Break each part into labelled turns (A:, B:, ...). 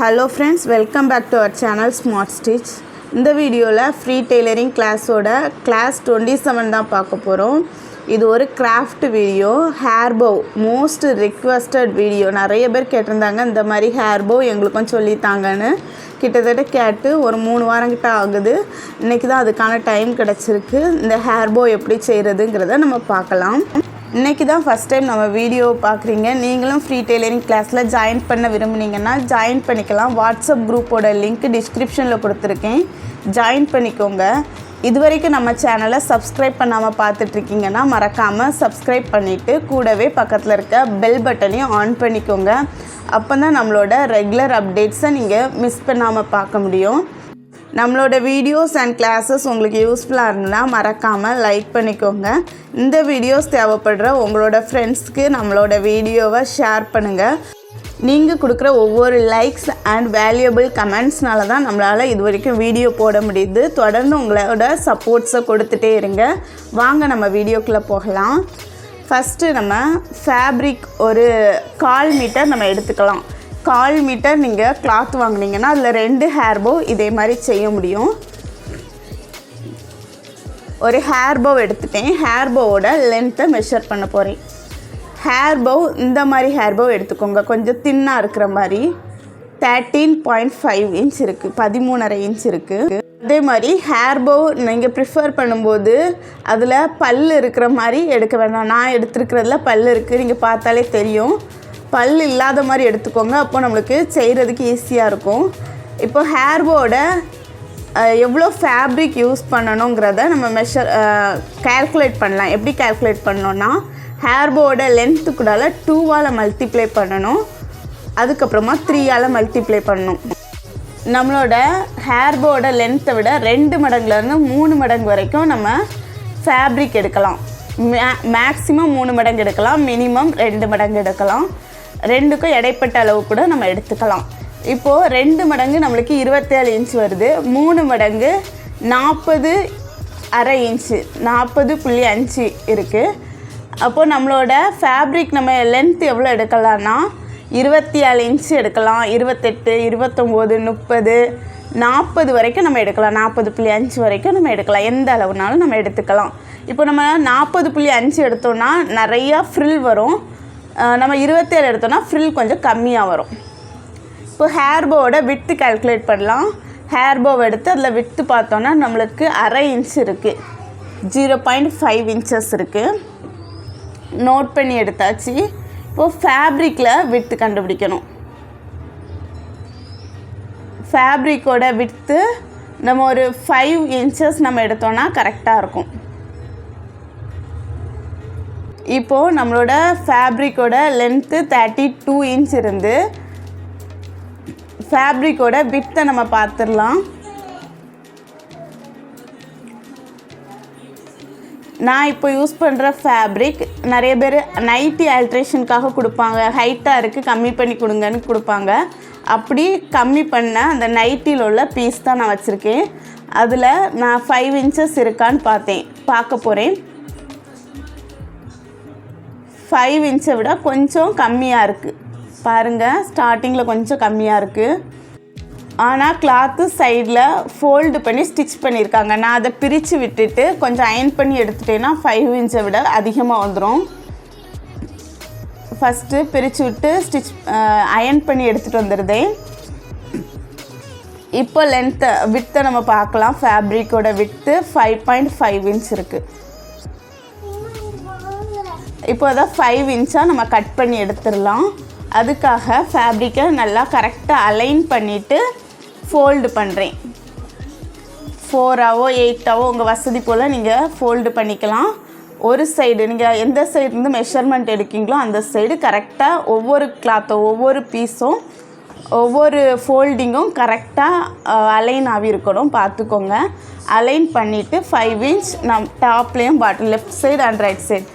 A: Hello friends, welcome back to our channel Smart Stitch. இந்த வீடியோவில் free tailoring கிளாஸோட class 27 தான் பார்க்க போகிறோம். இது ஒரு கிராஃப்ட் வீடியோ. ஹேர் போ மோஸ்ட் ரிக்வெஸ்டட் வீடியோ. நிறைய பேர் கேட்டிருந்தாங்க இந்த மாதிரி ஹேர் போ எங்களுக்கும் சொல்லித்தாங்கன்னு. கிட்டத்தட்ட கேட்டு ஒரு 3 வாரம் கிட்ட ஆகுது. இன்றைக்கி தான் அதுக்கான டைம் கிடச்சிருக்கு. இந்த ஹேர் போ எப்படி செய்கிறதுங்கிறத நம்ம பார்க்கலாம். இன்றைக்கி தான் ஃபஸ்ட் டைம் நம்ம வீடியோ பார்க்குறீங்க. நீங்களும் ஃப்ரீ டெய்லரிங் கிளாஸில் ஜாயின் பண்ண விரும்புனீங்கன்னா ஜாயின் பண்ணிக்கலாம். வாட்ஸ்அப் குரூப்போட லிங்க் டிஸ்கிரிப்ஷனில் கொடுத்துருக்கேன், ஜாயின் பண்ணிக்கோங்க. இது வரைக்கும் நம்ம சேனலை சப்ஸ்கிரைப் பண்ணாமல் பார்த்துட்ருக்கீங்கன்னா மறக்காமல் சப்ஸ்கிரைப் பண்ணிவிட்டு கூடவே பக்கத்தில் இருக்க பெல் பட்டனையும் ஆன் பண்ணிக்கோங்க. அப்போ தான் நம்மளோட ரெகுலர் அப்டேட்ஸை நீங்கள் மிஸ் பண்ணாமல் பார்க்க முடியும். நம்மளோட வீடியோஸ் அண்ட் கிளாஸஸ் உங்களுக்கு யூஸ்ஃபுல்லாக இருந்தால் மறக்காமல் லைக் பண்ணிக்கோங்க. இந்த வீடியோஸ் தேவைப்படுற உங்களோட ஃப்ரெண்ட்ஸ்க்கு நம்மளோட வீடியோவை ஷேர் பண்ணுங்கள். நீங்கள் கொடுக்குற ஒவ்வொரு லைக்ஸ் அண்ட் வேல்யூபிள் கமெண்ட்ஸ்னால தான் நம்மளால் இது வரைக்கும் வீடியோ போட முடியுது. தொடர்ந்து உங்களோட சப்போர்ட்ஸை கொடுத்துட்டே இருங்க. வாங்க நம்ம வீடியோக்குள்ளே போகலாம். ஃபஸ்ட்டு நம்ம ஃபேப்ரிக் ஒரு 1/4 மீட்டர் நம்ம எடுத்துக்கலாம். 1/4 மீட்டர் நீங்கள் கிளாத் வாங்கினீங்கன்னா அதில் 2 ஹேர் போ இதே மாதிரி செய்ய முடியும். ஒரு ஹேர் போ எடுத்துட்டேன். ஹேர் போவோட லென்த்தை மெஷர் பண்ண போகிறேன். ஹேர் போ இந்த மாதிரி ஹேர் போ எடுத்துக்கோங்க, கொஞ்சம் தின்னாக இருக்கிற மாதிரி. 13.5 இன்ச் இருக்குது, 13.5 இன்ச் இருக்குது. அதே மாதிரி ஹேர் போ நீங்கள் ப்ரிஃபர் பண்ணும்போது அதில் பல் இருக்கிற மாதிரி எடுக்க வேண்டாம். நான் எடுத்துருக்கிறதுல பல் இருக்குது, நீங்கள் பார்த்தாலே தெரியும். பல் இல்லாத மாதிரி எடுத்துக்கோங்க, அப்போ நம்மளுக்கு செய்கிறதுக்கு ஈஸியாக இருக்கும். இப்போ ஹேர் போட எவ்வளோ ஃபேப்ரிக் யூஸ் பண்ணணுங்கிறத நம்ம கேல்குலேட் பண்ணலாம். எப்படி கேல்குலேட் பண்ணோன்னா ஹேர் போட லென்த்து கூட 2ஆல் மல்டிப்ளை பண்ணணும், அதுக்கப்புறமா 3ஆல் மல்டிப்ளை பண்ணணும். நம்மளோட ஹேர் போட லென்த்தை விட 2 மடங்குலேருந்து 3 மடங்கு வரைக்கும் நம்ம ஃபேப்ரிக் எடுக்கலாம். மேக்ஸிமம் 3 மடங்கு எடுக்கலாம், மினிமம் 2 மடங்கு எடுக்கலாம். 2க்கும் இடைப்பட்ட அளவு கூட நம்ம எடுத்துக்கலாம். இப்போது 2 மடங்கு நம்மளுக்கு 27 இன்ச் வருது. 3 மடங்கு 40.5 இன்ச்சு, 40.5 இருக்குது. அப்போது நம்மளோட ஃபேப்ரிக் நம்ம லென்த் எவ்வளோ எடுக்கலாம்னா 24 இன்ச்சு எடுக்கலாம், 28, 29, 30, 40 வரைக்கும் நம்ம எடுக்கலாம். 40.5 வரைக்கும் நம்ம எடுக்கலாம். எந்த அளவுனாலும் நம்ம எடுத்துக்கலாம். இப்போ நம்ம 40.5 எடுத்தோன்னா நிறையா ஃப்ரில் வரும். நம்ம 27 எடுத்தோன்னா ஃப்ரில் கொஞ்சம் கம்மியாக வரும். இப்போ ஹேர் போவோட விட்டு கால்குலேட் பண்ணலாம். ஹேர் போவை எடுத்து அதில் விட்டு பார்த்தோன்னா நம்மளுக்கு 1/2 இன்ச் இருக்குது, 0.5 இன்ச்சஸ் இருக்குது. நோட் பண்ணி எடுத்தாச்சு. இப்போது ஃபேப்ரிக்கில் விட்டு கண்டுபிடிக்கணும். ஃபேப்ரிக்கோட விட்டு நம்ம ஒரு 5 இன்ச்சஸ் நம்ம எடுத்தோன்னா கரெக்டாக இருக்கும். இப்போது நம்மளோட ஃபேப்ரிக்கோட லென்த்து 32 இன்ச் இருந்து ஃபேப்ரிக்கோட வித்தை நம்ம பார்த்துடலாம். நான் இப்போ யூஸ் பண்ணுற ஃபேப்ரிக் நிறைய பேர் நைட்டி ஆல்ட்ரேஷனுக்காக கொடுப்பாங்க. ஹைட்டாக இருக்குது, கம்மி பண்ணி கொடுங்கன்னு கொடுப்பாங்க. அப்படி கம்மி பண்ண அந்த நைட்டியில் உள்ள பீஸ் தான் நான் வச்சுருக்கேன். அதில் நான் 5 இன்ச்சஸ் இருக்கான்னு பார்க்க போகிறேன். 5 இன்ச்சை விட கொஞ்சம் கம்மியாக இருக்குது பாருங்கள். ஸ்டார்டிங்கில் கொஞ்சம் கம்மியாக இருக்குது. ஆனால் கிளாத்து சைடில் ஃபோல்டு பண்ணி ஸ்டிச் பண்ணியிருக்காங்க. நான் அதை பிரித்து விட்டுட்டு கொஞ்சம் அயன் பண்ணி எடுத்துட்டேன்னா 5 இன்ச்சை விட அதிகமாக வந்துடும். ஃபஸ்ட்டு பிரித்து விட்டு அயன் பண்ணி எடுத்துகிட்டு வந்துடுதேன். இப்போ வித்தை நம்ம பார்க்கலாம். ஃபேப்ரிக்கோட வித்து 5.5 இன்ச் இருக்குது. இப்போ அதை 5 இன்ச்சாக நம்ம கட் பண்ணி எடுத்துடலாம். அதுக்காக ஃபேப்ரிக்கை நல்லா கரெக்டாக அலைன் பண்ணிவிட்டு ஃபோல்டு பண்ணுறேன். 4ஆவோ 8ஆவோ உங்கள் வசதி போல் நீங்கள் ஃபோல்டு பண்ணிக்கலாம். ஒரு சைடு நீங்கள் எந்த சைடுலேருந்து மெஷர்மெண்ட் எடுக்கீங்களோ அந்த சைடு கரெக்டாக ஒவ்வொரு கிளாத்தும் ஒவ்வொரு பீஸும் ஒவ்வொரு ஃபோல்டிங்கும் கரெக்டாக அலைன் ஆகி இருக்கணும், பார்த்துக்கோங்க. அலைன் பண்ணிவிட்டு 5 இன்ச் நம் டாப்லேயும் bottom left side and right side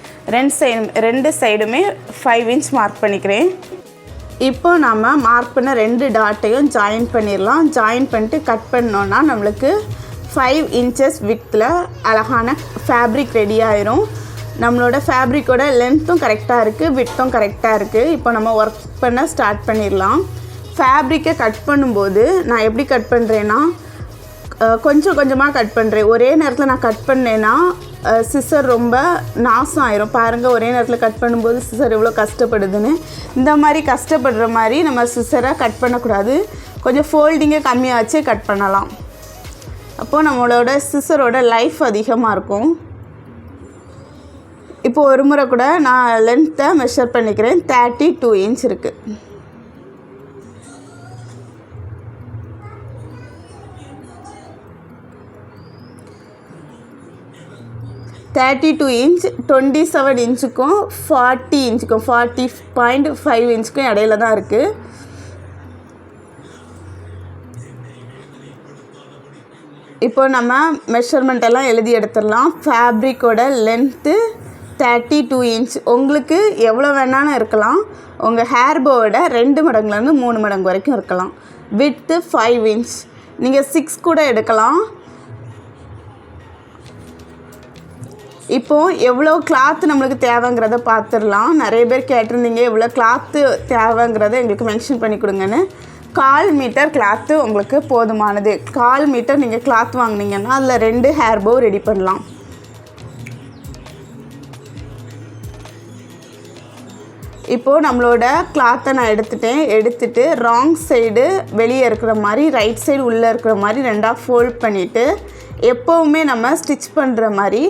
A: ரெண்டு சைடுமே 5 இன்ச் மார்க் பண்ணிக்கிறேன். இப்போ நம்ம மார்க் பண்ண 2 டாட்டையும் ஜாயின் பண்ணிடலாம். ஜாயின் பண்ணிட்டு கட் பண்ணோன்னா நம்மளுக்கு 5 இன்ச்சஸ் வித்தில் அழகான ஃபேப்ரிக் ரெடி ஆயிரும். நம்மளோட ஃபேப்ரிக்கோட லென்த்தும் கரெக்டாக இருக்குது, விட்டும் கரெக்டாக இருக்குது. இப்போ நம்ம ஒர்க் பண்ண ஸ்டார்ட் பண்ணிடலாம். ஃபேப்ரிக்கை கட் பண்ணும்போது நான் எப்படி கட் பண்ணுறேன்னா கொஞ்சம் கொஞ்சமாக கட் பண்ணுறேன். ஒரே நேரத்தில் நான் கட் பண்ணேன்னா சிசர் ரொம்ப நாசம் ஆயிரும். பாருங்கள், ஒரே நேரத்தில் கட் பண்ணும்போது சிசர் எவ்வளோ கஷ்டப்படுதுன்னு. இந்த மாதிரி கஷ்டப்படுற மாதிரி நம்ம சிசரை கட் பண்ணக்கூடாது. கொஞ்சம் ஃபோல்டிங்கை கம்மியாக வச்சு கட் பண்ணலாம். அப்போது நம்மளோட சிசரோட லைஃப் அதிகமாக இருக்கும். இப்போ ஒரு முறை கூட நான் லென்த்தை மெஷர் பண்ணிக்கிறேன். 32 இன்ச் இருக்குது. இன்ச் 27 இன்ச்சுக்கும் 40 இன்ச்சுக்கும் 40.5 இன்ச்சுக்கும் இடையில தான் இருக்குது. இப்போ நம்ம மெஷர்மெண்ட் எல்லாம் எழுதி எடுத்துடலாம். ஃபேப்ரிக்கோட லென்த்து 32 இன்ச். உங்களுக்கு எவ்வளோ வேணாலும் இருக்கலாம். உங்கள் ஹேர் போவோட 2 மடங்குலேருந்து 3 மடங்கு வரைக்கும் இருக்கலாம். Width 5 inch. நீங்கள் 6 கூட எடுக்கலாம். இப்போது எவ்வளோ கிளாத்து நம்மளுக்கு தேவைங்கிறத பார்த்துடலாம். நிறைய பேர் கேட்டிருந்தீங்க எவ்வளோ கிளாத்து தேவைங்கிறத எங்களுக்கு மென்ஷன் பண்ணி கொடுங்கன்னு. 1/4 மீட்டர் கிளாத்து உங்களுக்கு போதுமானது. 1/4 மீட்டர் நீங்கள் கிளாத் வாங்கினீங்கன்னா அதில் 2 ஹேர் போ ரெடி பண்ணலாம். இப்போது நம்மளோட கிளாத்தை நான் எடுத்துட்டு ராங் சைடு வெளியே இருக்கிற மாதிரி, ரைட் சைடு உள்ளே இருக்கிற மாதிரி 2ஆக ஃபோல்ட் பண்ணிவிட்டு, எப்போவுமே நம்ம ஸ்டிச் பண்ணுற மாதிரி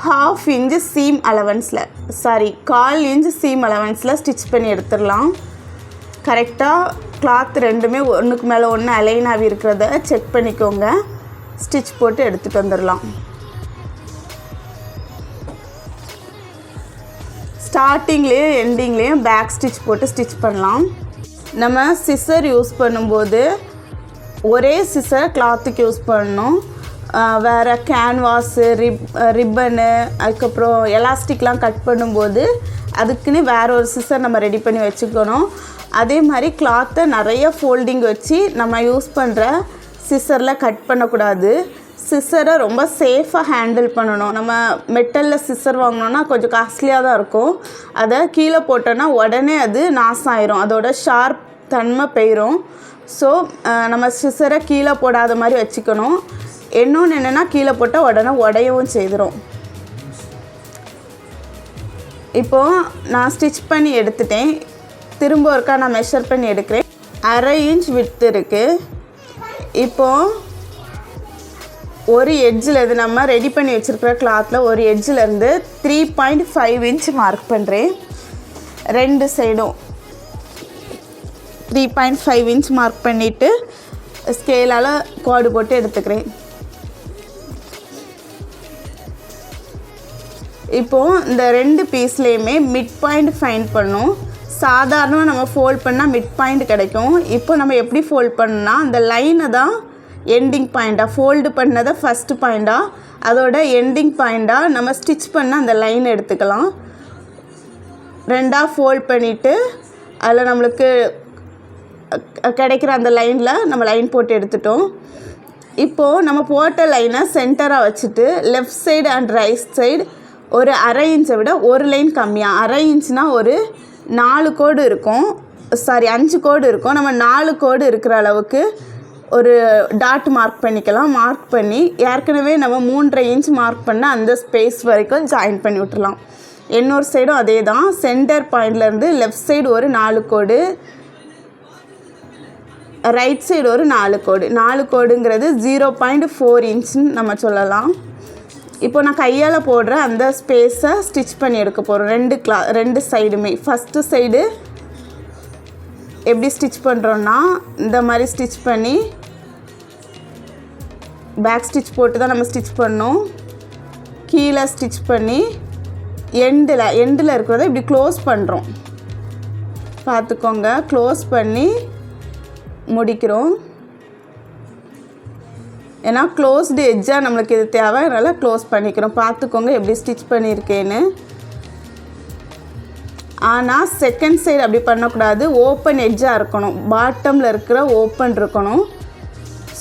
A: 1/2 இன்ச் சீம் அலவன்ஸில் 1/4 இன்ச் சீம் அலவன்ஸில் ஸ்டிச் பண்ணி எடுத்துடலாம். கரெக்டாக கிளாத் ரெண்டுமே ஒன்றுக்கு மேலே ஒன்று அலைன் ஆகி இருக்கிறத செக் பண்ணிக்கோங்க. ஸ்டிச் போட்டு எடுத்துகிட்டு வந்துடலாம். ஸ்டார்டிங்லேயும் எண்டிங்லேயும் பேக் ஸ்டிச் போட்டு ஸ்டிச் பண்ணலாம். நம்ம சிசர் யூஸ் பண்ணும்போது ஒரே சிசர் கிளாத்துக்கு யூஸ் பண்ணணும். வேறு கேன்வாஸு, ரிப்பனு, அதுக்கப்புறம் எலாஸ்டிக்லாம் கட் பண்ணும்போது அதுக்குன்னு வேறு ஒரு சிசர் நம்ம ரெடி பண்ணி வச்சுக்கணும். அதே மாதிரி கிளாத்தை நிறைய ஃபோல்டிங் வச்சு நம்ம யூஸ் பண்ணுற சிசரில் கட் பண்ணக்கூடாது. சிசரை ரொம்ப சேஃபாக ஹேண்டில் பண்ணணும். நம்ம மெட்டலில் சிசர் வாங்கினோன்னா கொஞ்சம் காஸ்ட்லியாக தான் இருக்கும். அதை கீழே போட்டோன்னா உடனே அது நாசம் ஆயிரும். அதோட ஷார்ப் தன்மை போயிடும். ஸோ நம்ம சிசரை கீழே போடாத மாதிரி வச்சுக்கணும். இன்னொன்று என்னென்னா, கீழே போட்டால் உடனே உடையவும் செய்திரும். இப்போது நான் ஸ்டிச் பண்ணி எடுத்துட்டேன். திரும்ப ஒருக்கா நான் மெஷர் பண்ணி எடுக்கிறேன். 1/2 இன்ச் விட்த் இருக்குது. இப்போது ஒரு எட்ஜில் இது நம்ம ரெடி பண்ணி வச்சுருக்கிற கிளாத்தில் ஒரு எட்ஜிலேருந்து 3.5 இன்ச் மார்க் பண்ணுறேன். 2 சைடும் 3.5 இன்ச் மார்க் பண்ணிவிட்டு ஸ்கேலால் கோடு போட்டு எடுத்துக்கிறேன். இப்போது இந்த 2 பீஸ்லேயுமே மிட் பாயிண்ட் ஃபைண்ட் பண்ணும். சாதாரணமாக நம்ம ஃபோல்ட் பண்ணால் மிட் பாயிண்ட் கிடைக்கும். இப்போ நம்ம எப்படி ஃபோல்ட் பண்ணால் அந்த லைனை தான் எண்டிங் பாயிண்ட்டாக, ஃபோல்டு பண்ணதை ஃபஸ்ட்டு பாயிண்ட்டாக, அதோட எண்டிங் பாயிண்ட்டாக நம்ம ஸ்டிச் பண்ண அந்த லைன் எடுத்துக்கலாம். 2ஆக ஃபோல்ட் பண்ணிவிட்டு அதில் நம்மளுக்கு கிடைக்கிற அந்த லைனில் நம்ம லைன் போட்டு எடுத்துட்டோம். இப்போது நம்ம போட்ட லைனை சென்டராக வச்சுட்டு left side and right side ஒரு 1/2 இன்ச்சை விட ஒரு லைன் கம்மியாக, 1/2 இன்ச்னால் ஒரு 4 கோடு இருக்கும், 5 கோடு இருக்கும். நம்ம 4 கோடு இருக்கிற அளவுக்கு ஒரு டாட் மார்க் பண்ணிக்கலாம். மார்க் பண்ணி ஏற்கனவே நம்ம 3.5 இன்ச் மார்க் பண்ண அந்த ஸ்பேஸ் வரைக்கும் ஜாயின் பண்ணி விட்டுறலாம். இன்னொரு சைடும் அதே தான். சென்டர் பாயிண்ட்லேருந்து லெஃப்ட் சைடு ஒரு 4 கோடு, ரைட் சைடு ஒரு 4 கோடு. 4 கோடுங்கிறது 0.4 இன்ச்சுன்னு நம்ம சொல்லலாம். இப்போ நான் கையால் போடுற அந்த ஸ்பேஸை ஸ்டிச் பண்ணி எடுக்க போகிறோம். 2 சைடுமே. ஃபஸ்ட்டு சைடு எப்படி ஸ்டிச் பண்ணுறோன்னா, இந்த மாதிரி ஸ்டிச் பண்ணி பேக் ஸ்டிச் போட்டு தான் நம்ம ஸ்டிச் பண்ணோம். கீழே ஸ்டிச் பண்ணி எண்டில் இருக்கிறத இப்படி க்ளோஸ் பண்ணுறோம். பார்த்துக்கோங்க, க்ளோஸ் பண்ணி முடிக்கிறோம். ஏன்னா க்ளோஸ்டு எட்ஜாக நம்மளுக்கு இது தேவை, அதனால் க்ளோஸ் பண்ணிக்கிறோம். பார்த்துக்கோங்க எப்படி ஸ்டிச் பண்ணியிருக்கேன்னு. ஆனால் செகண்ட் சைடு அப்படி பண்ணக்கூடாது. ஓப்பன் எட்ஜாக இருக்கணும். பாட்டமில் இருக்கிற ஓப்பன் இருக்கணும்.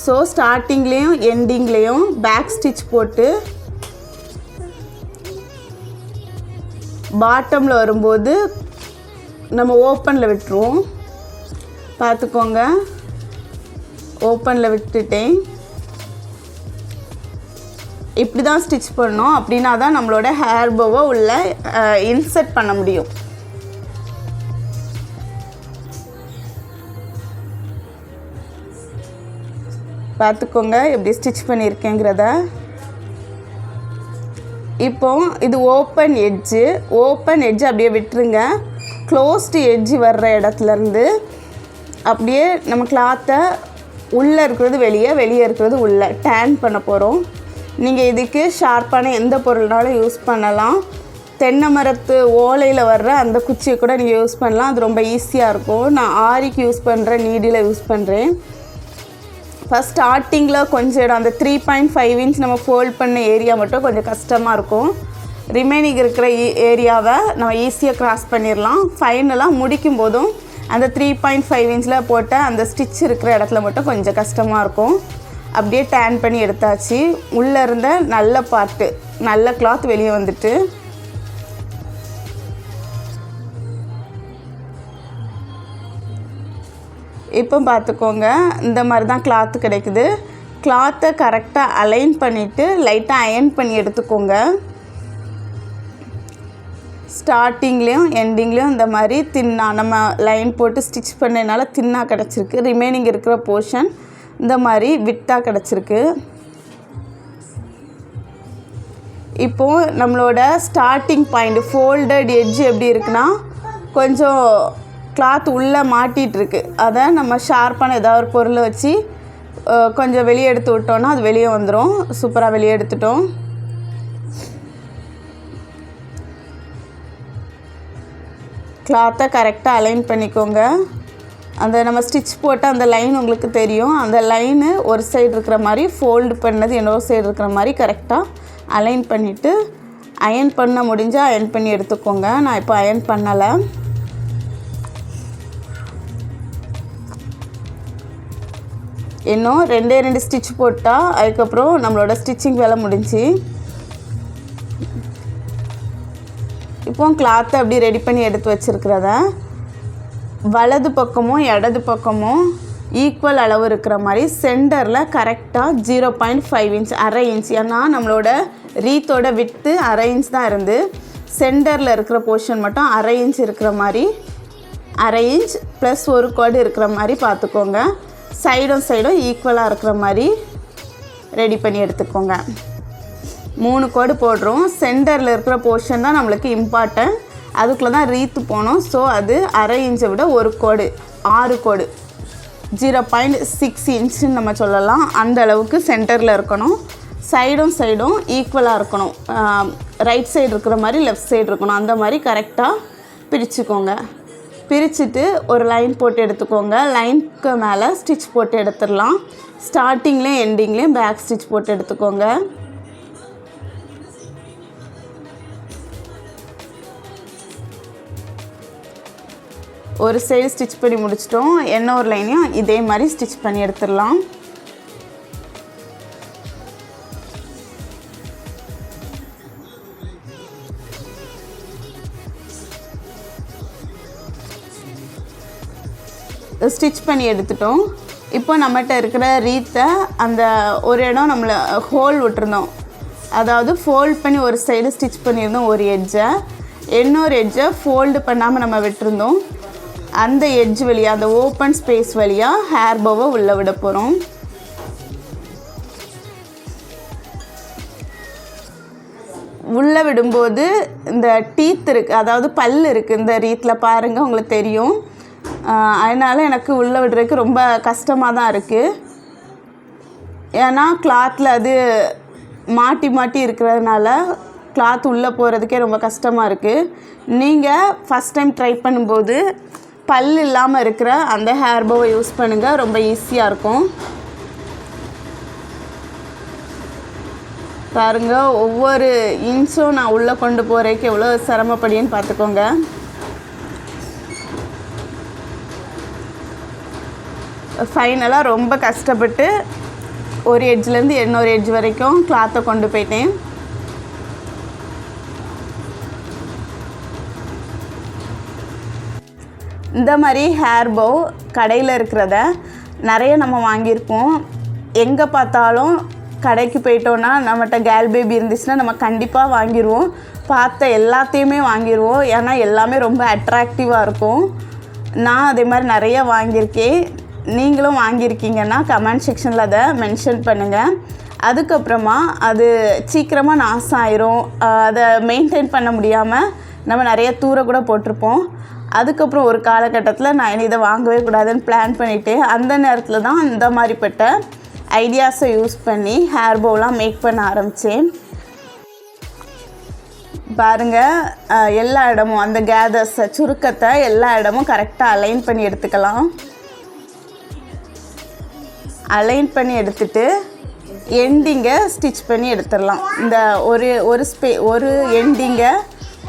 A: ஸோ ஸ்டார்டிங்லேயும் எண்டிங்லேயும் பேக் ஸ்டிச் போட்டு பாட்டமில் வரும்போது நம்ம ஓப்பனில் விட்டுருவோம். பார்த்துக்கோங்க, ஓப்பனில் விட்டுட்டேன். இப்படி தான் ஸ்டிச் பண்ணணும். அப்படின்னா தான் நம்மளோட ஹேர் போவை உள்ளே இன்சர்ட் பண்ண முடியும். பார்த்துக்கோங்க எப்படி ஸ்டிச் பண்ணியிருக்கேங்கிறத. இப்போ இது ஓப்பன் எட்ஜு அப்படியே விட்டுருங்க. க்ளோஸ்டு எட்ஜு வர்ற இடத்துலேருந்து அப்படியே நம்ம கிளாத்தை உள்ளே இருக்கிறது வெளியே இருக்கிறது உள்ளே டேன் பண்ண போகிறோம். நீங்கள் இதுக்கு ஷார்ப்பான எந்த பொருள்னாலும் யூஸ் பண்ணலாம். தென்னை மரத்து ஓலையில் வர்ற அந்த குச்சியை கூட நீங்கள் யூஸ் பண்ணலாம். அது ரொம்ப ஈஸியாக இருக்கும். நான் ஆரிக்கு யூஸ் பண்ணுறேன், நீடில் யூஸ் பண்ணுறேன். ஃபஸ்ட் ஸ்டார்டிங்கில் கொஞ்சம் இடம் அந்த 3.5 இன்ச் நம்ம ஃபோல்ட் பண்ண ஏரியா மட்டும் கொஞ்சம் கஷ்டமாக இருக்கும். ரிமைனிங் இருக்கிற ஏரியாவை நம்ம ஈஸியாக க்ராஸ் பண்ணிடலாம். ஃபைனலாக முடிக்கும் போதும் அந்த 3.5 இன்ச்சில் போட்ட அந்த ஸ்டிச் இருக்கிற இடத்துல மட்டும் கொஞ்சம் கஷ்டமாக இருக்கும். அப்படியே டேன் பண்ணி எடுத்தாச்சு. உள்ளே இருந்த நல்ல பார்ட்டு, நல்ல கிளாத் வெளியே வந்துட்டு இப்போ பார்த்துக்கோங்க, இந்த மாதிரி தான் கிளாத்து கிடைக்குது. கிளாத்தை கரெக்டாக அலைன் பண்ணிவிட்டு லைட்டாக அயன் பண்ணி எடுத்துக்கோங்க. ஸ்டார்டிங்லேயும் எண்டிங்லேயும் இந்த மாதிரி தின்னா நம்ம லைன் போட்டு ஸ்டிச் பண்ணதுனால தின்னா கிடச்சிருக்கு. ரிமைனிங் இருக்கிற போர்ஷன் இந்த மாதிரி விட்டாக கிடச்சிருக்கு. இப்போது நம்மளோட ஸ்டார்டிங் பாயிண்ட் ஃபோல்டட் எட்ஜ் எப்படி இருக்குன்னா கொஞ்சம் கிளாத் உள்ளே மாட்டிகிட்ருக்கு. அதை நம்ம ஷார்ப்பான ஏதாவது ஒரு பொருளை வச்சு கொஞ்சம் வெளியே எடுத்து விட்டோன்னா அது வெளியே வந்துடும். சூப்பராக வெளியே எடுத்துட்டோம். கிளாத்தை கரெக்டாக அலைன் பண்ணிக்கோங்க. அந்த நம்ம ஸ்டிச் போட்ட அந்த லைன் உங்களுக்கு தெரியும். அந்த லைனு ஒரு சைடு இருக்கிற மாதிரி, ஃபோல்டு பண்ணது இன்னொரு சைடு இருக்கிற மாதிரி கரெக்டாக அலைன் பண்ணிவிட்டு அயன் பண்ண முடிஞ்சால் அயன் பண்ணி எடுத்துக்கோங்க. நான் இப்போ அயன் பண்ணலை. இன்னும் 2 ஸ்டிச் போட்டால் அதுக்கப்புறம் நம்மளோட ஸ்டிச்சிங் வேலை முடிஞ்சு. இப்போ கிளாத்தை அப்படி ரெடி பண்ணி எடுத்து வச்சுருக்கிறத வலது பக்கமும் இடது பக்கமும் ஈக்குவல் அளவு இருக்கிற மாதிரி சென்டரில் கரெக்டாக 0.5 இன்ச், அரை இன்ச். ஏன்னா நம்மளோட ரீத்தோட விட்டு அரை இன்ச் தான் இருந்து, சென்டரில் இருக்கிற போர்ஷன் மட்டும் அரை இன்ச் இருக்கிற மாதிரி, அரை இன்ச் ப்ளஸ் ஒரு கோடு இருக்கிற மாதிரி பார்த்துக்கோங்க. சைடும் ஈக்குவலாக இருக்கிற மாதிரி ரெடி பண்ணி எடுத்துக்கோங்க. 3 கோடு போடுறோம். சென்டரில் இருக்கிற போர்ஷன் தான் நம்மளுக்கு இம்பார்ட்டன்ட். அதுக்குள்ளே தான் ரீத்து போனோம். ஸோ அது அரை இன்ச்சை விட ஒரு கோடு, 6 கோடு, 0.6 இன்ச்சுன்னு நம்ம சொல்லலாம். அந்த அளவுக்கு சென்டரில் இருக்கணும். சைடும் ஈக்குவலாக இருக்கணும். ரைட் சைடு இருக்கிற மாதிரி லெஃப்ட் சைடு இருக்கணும். அந்த மாதிரி கரெக்டாக பிரிச்சுக்கோங்க. பிரிச்சுட்டு ஒரு லைன் போட்டு எடுத்துக்கோங்க. லைனுக்கு மேலே ஸ்டிச் போட்டு எடுத்துடலாம். ஸ்டார்டிங்லேயும் எண்டிங்லேயும் பேக் ஸ்டிச் போட்டு எடுத்துக்கோங்க. ஒரு சைடு ஸ்டிச் பண்ணி முடிச்சிட்டோம். என்ன ஒரு லைனையும் இதே மாதிரி ஸ்டிச் பண்ணி எடுத்துடலாம். ஸ்டிச் பண்ணி எடுத்துட்டோம். இப்போ நம்மகிட்ட இருக்கிற ரீத்தை அந்த ஒரு இடம் நம்மளை ஹோல் விட்டுருந்தோம். அதாவது ஃபோல்ட் பண்ணி ஒரு சைடு ஸ்டிச் பண்ணியிருந்தோம் ஒரு எட்ஜை. இன்னொரு எட்ஜை ஃபோல்டு பண்ணாமல் நம்ம விட்டுருந்தோம். அந்த எட்ஜ் வழியாக, அந்த ஓப்பன் ஸ்பேஸ் வழியாக ஹேர் போவை உள்ளே விட போகிறோம். உள்ளே விடும்போது இந்த டீத் இருக்குது, அதாவது பல் இருக்குது இந்த ரீத்தில் பாருங்கள், உங்களுக்கு தெரியும். அதனால் எனக்கு உள்ளே விடுறதுக்கு ரொம்ப கஷ்டமாக தான் இருக்குது. ஏன்னா கிளாத்தில் அது மாட்டி இருக்கிறதுனால கிளாத் உள்ளே போகிறதுக்கே ரொம்ப கஷ்டமாக இருக்குது. நீங்கள் ஃபஸ்ட் டைம் ட்ரை பண்ணும்போது பல் இல்லாமல் இருக்கிற அந்த ஹேர் போவை யூஸ் பண்ணுங்கள். ரொம்ப ஈஸியாக இருக்கும். பாருங்கள், ஒவ்வொரு இன்ச்சும் நான் உள்ளே கொண்டு போகிறதுக்கு எவ்வளோ சிரமப்படின்னு பார்த்துக்கோங்க. ஃபைனலாக ரொம்ப கஷ்டப்பட்டு ஒரு எட்ஜ்லேருந்து இன்னொரு எட்ஜ் வரைக்கும் கிளாத்தை கொண்டு போயிட்டேன். இந்த மாதிரி ஹேர் போ கடையில் இருக்கிறத நிறைய நம்ம வாங்கியிருப்போம். எங்கே பார்த்தாலும் கடைக்கு போயிட்டோன்னா நம்மகிட்ட கேர்ள் பேபி இருந்துச்சுன்னா நம்ம கண்டிப்பாக வாங்கிடுவோம். பார்த்த எல்லாத்தையுமே வாங்கிடுவோம். ஏன்னா எல்லாமே ரொம்ப அட்ராக்டிவாக இருக்கும். நான் அதே மாதிரி நிறைய வாங்கியிருக்கேன். நீங்களும் வாங்கியிருக்கீங்கன்னா கமெண்ட் செக்ஷனில் அதை மென்ஷன் பண்ணுங்கள். அதுக்கப்புறமா அது சீக்கிரமாக நாசம் ஆயிரும். அதை மெயின்டைன் பண்ண முடியாமல் நம்ம நிறைய தூர கூட போட்டிருப்போம். அதுக்கப்புறம் ஒரு காலகட்டத்தில் நான் இதை வாங்கவே கூடாதுன்னு பிளான் பண்ணிவிட்டு அந்த நேரத்தில் தான் இந்த மாதிரிப்பட்ட ஐடியாஸை யூஸ் பண்ணி ஹேர் போலாம் மேக் பண்ண ஆரம்பித்தேன். பாருங்கள், எல்லா இடமும் அந்த கேதர்ஸை சுருக்கத்தை எல்லா இடமும் கரெக்டாக அலைன் பண்ணி எடுத்துக்கலாம். அலைன் பண்ணி எடுத்துட்டு எண்டிங்கை ஸ்டிச் பண்ணி எடுத்துடலாம். இந்த ஒரு எண்டிங்கை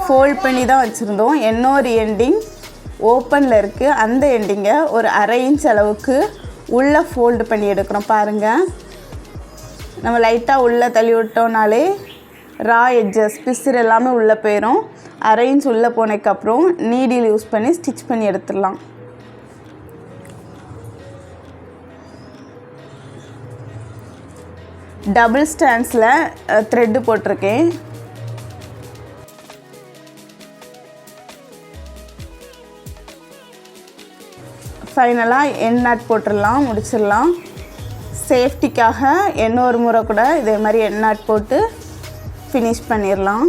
A: ஃபோல்ட் பண்ணி தான் வச்சுருந்தோம். இன்னொரு எண்டிங் ஓப்பனில் இருக்குது. அந்த எண்டிங்கை ஒரு 1/2 இன்ச் அளவுக்கு உள்ளே ஃபோல்டு பண்ணி எடுக்கிறோம். பாருங்கள், நம்ம லைட்டாக உள்ளே தள்ளி விட்டோம்னாலே ரா எட்ஜஸ் பிசுறு எல்லாமே உள்ளே போயிடும். 1/2 இன்ச் உள்ளே போனதுக்கப்புறம் நீடில் யூஸ் பண்ணி ஸ்டிச் பண்ணி எடுத்துடலாம். டபுள் ஸ்டாண்ட்ஸில் த்ரெட்டு போட்டிருக்கேன். ஃபைனலாக எண்ட் நாட் போட்டுடலாம், முடிச்சிடலாம். சேஃப்டிக்காக இன்னொரு முறை கூட இதே மாதிரி எண்ட் நாட் போட்டு ஃபினிஷ் பண்ணிடலாம்.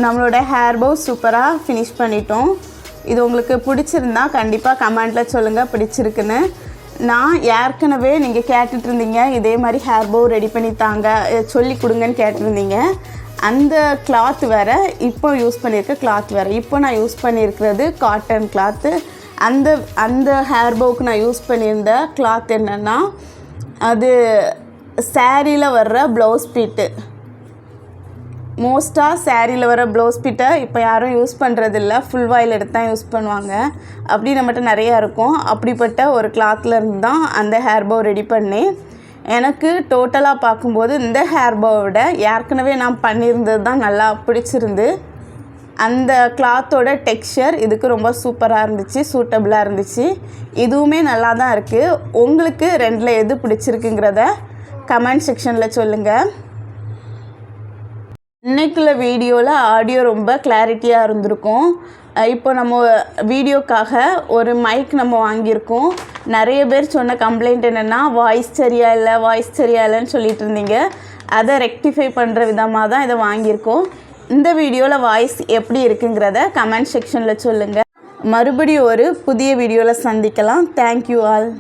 A: நம்மளோட ஹேர் போ சூப்பராக ஃபினிஷ் பண்ணிட்டோம். இது உங்களுக்கு பிடிச்சிருந்தா கண்டிப்பாக கமெண்ட்டில் சொல்லுங்கள் பிடிச்சிருக்குன்னு. நான் ஏற்கனவே நீங்கள் கேட்டுட்டு இருந்தீங்க இதே மாதிரி ஹேர் போ ரெடி பண்ணி தாங்க சொல்லி கொடுங்கன்னு கேட்டிருந்தீங்க. அந்த கிளாத் வேறு, இப்போ யூஸ் பண்ணியிருக்க கிளாத் வேறு. இப்போ நான் யூஸ் பண்ணியிருக்கிறது காட்டன் கிளாத்து. அந்த ஹேர் போவுக்கு நான் யூஸ் பண்ணியிருந்த கிளாத் என்னென்னா அது சாரியில் வர்ற ப்ளவுஸ் பீட்டு. மோஸ்ட்டாக சாரியில் வர ப்ளவுஸ் பீட்டை இப்போ யாரும் யூஸ் பண்ணுறதில்ல. ஃபுல் வாயில் எடுத்து தான் யூஸ் பண்ணுவாங்க. அப்படி நம்மகிட்ட நிறையா இருக்கும். அப்படிப்பட்ட ஒரு கிளாத்தில் இருந்து தான் அந்த ஹேர் போ ரெடி பண்ணேன். எனக்கு டோட்டலாக பார்க்கும்போது இந்த ஹேர் போவை விட ஏற்கனவே நான் பண்ணியிருந்தது தான் நல்லா பிடிச்சிருந்து. அந்த கிளாத்தோட டெக்ஸ்சர் இதுக்கு ரொம்ப சூப்பராக இருந்துச்சு, சூட்டபுளாக இருந்துச்சு. இதுவுமே நல்லா தான் இருக்குது. உங்களுக்கு ரெண்டில் எது பிடிச்சிருக்குங்கிறத கமெண்ட் செக்ஷனில் சொல்லுங்கள். இன்றைக்குள்ள வீடியோவில் ஆடியோ ரொம்ப கிளாரிட்டியாக இருந்திருக்கும். இப்போ நம்ம வீடியோக்காக ஒரு மைக் நம்ம வாங்கியிருக்கோம். நிறைய பேர் சொன்ன கம்ப்ளைண்ட் என்னென்னா வாய்ஸ் சரியா இல்லைன்னு சொல்லிட்டு இருந்தீங்க. அதை ரெக்டிஃபை பண்ணுற விதமாக தான் இதை வாங்கியிருக்கோம். இந்த வீடியோவில் வாய்ஸ் எப்படி இருக்குங்கிறத கமெண்ட் செக்ஷனில் சொல்லுங்கள். மறுபடியும் ஒரு புதிய வீடியோவில் சந்திக்கலாம். Thank you all.